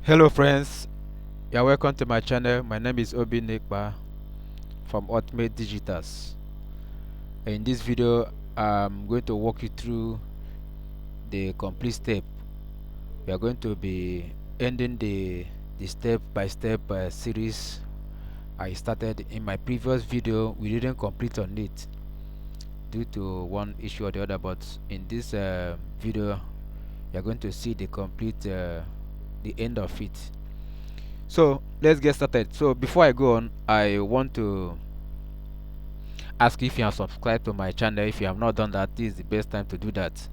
Hello friends, you're welcome to my channel. My name is Obi Nekba from Ultimate Digitals. In this video, I'm going to walk you through the complete step. We are going to be ending the step-by-step series I started. In my previous video, we didn't complete on it due to one issue or the other, but in this video, you're going to see the complete the end of it. So let's get started. So before I go on, I want to ask if you have subscribed to my channel. If you have not done that, this is the best time to do that.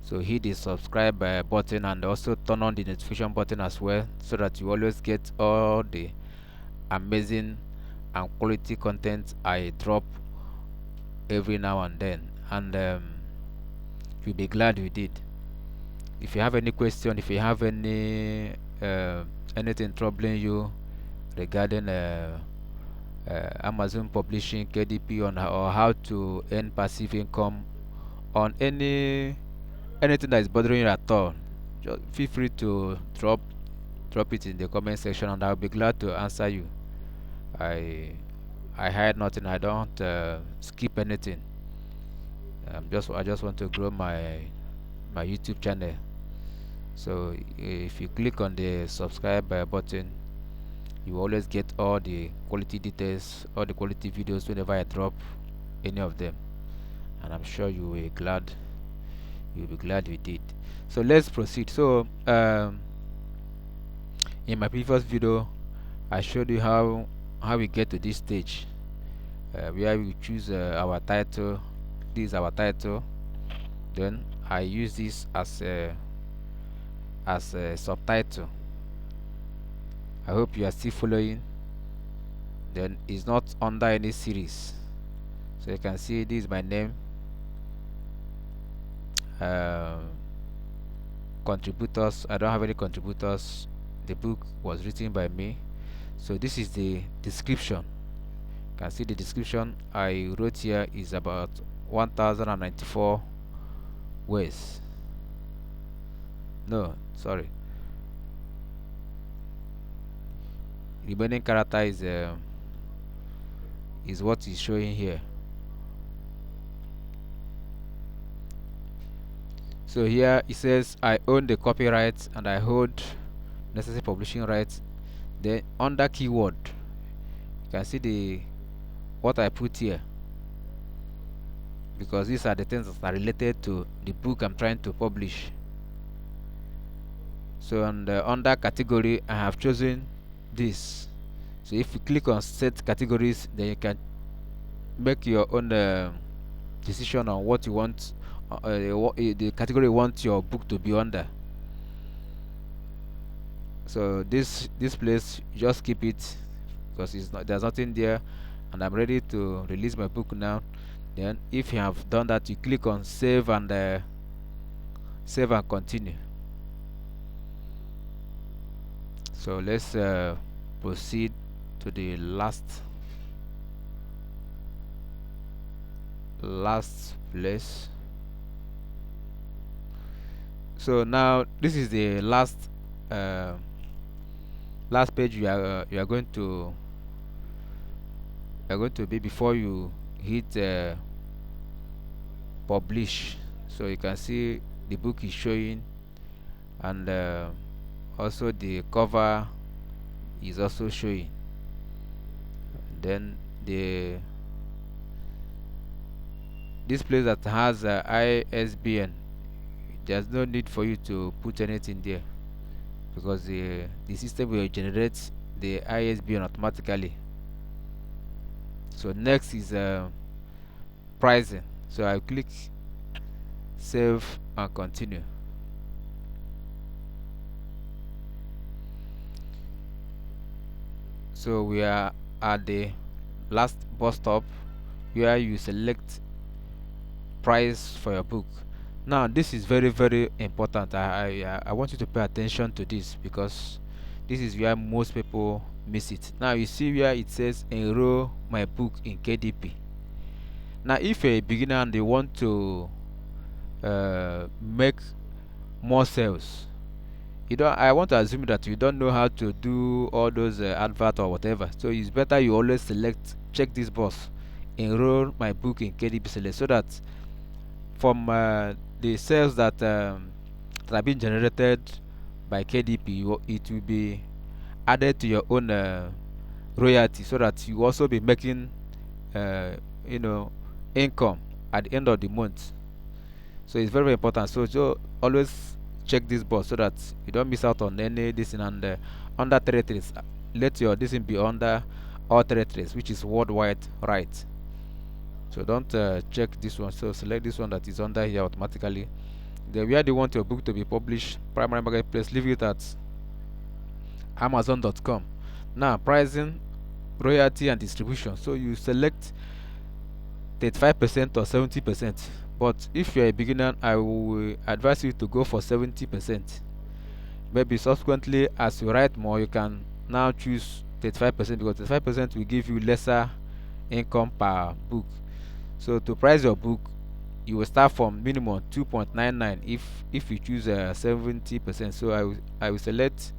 So hit the subscribe button and also turn on the notification button as well, so that you always get all the amazing and quality content I drop every now and then. And you'll be glad you did. If you have any question, if you have any anything troubling you regarding Amazon publishing, KDP, or how to earn passive income on anything that is bothering you at all, just feel free to drop it in the comment section, and I'll be glad to answer you. I I hide nothing. I don't skip anything. I just want to grow my YouTube channel. So if you click on the subscribe button, you always get all the quality details, all the quality videos whenever I drop any of them, and I'm sure you'll be glad you did. So let's proceed. So in my previous video, I showed you how we get to this stage, where we choose our title. This is our title. Then I use this as a subtitle. I hope you are still following. Then it's not under any series, so you can see this is my name. uh, Contributors, I don't have any contributors. The book was written by me. So this is the description. You can see the description I wrote here is about 1094 words. No, sorry, remaining character is what is showing here. So here it says I own the copyright and I hold necessary publishing rights. Then under keyword, you can see the what I put here, because these are the things that are related to the book I'm trying to publish. So under category, I have chosen this. So if you click on set categories, then you can make your own decision on what you want, the category you want your book to be under. So this place, just keep it, because there's nothing there, and I'm ready to release my book now. Then if you have done that, you click on save and continue. So let's proceed to the last place. So now this is the uh, last page you are going to be before you hit publish. So you can see the book is showing, and also the cover is also showing. Then this place that has ISBN, there's no need for you to put anything there, because the system will generate the ISBN automatically. So next is pricing. So I click save and continue. So we are at the last bus stop, where you select price for your book. Now this is very important. I want you to pay attention to this, because this is where most people miss it. Now you see where it says enroll my book in KDP. Now if you're a beginner and they want to make more sales, you don't I want to assume that you don't know how to do all those advert or whatever. So it's better you always check this box, enroll my book in KDP Select, so that from the sales that are being generated by KDP, it will be added to your own royalty, so that you also be making uh, you know income at the end of the month. So it's very, very important. So always check this box so that you don't miss out on any this thing. And under territories, let your this thing be under all territories, which is worldwide, right? So don't check this one. So select this one that is under here automatically. Then where do you want your book to be published? Primary marketplace, leave it at Amazon.com. Now pricing, royalty and distribution. So you select 35% or 70%. But if you're a beginner, I will advise you to go for 70%. Maybe subsequently, as you write more, you can now choose 35%, because 35% will give you lesser income per book. So to price your book, you will start from minimum 2.99 if you choose 70%. So I will select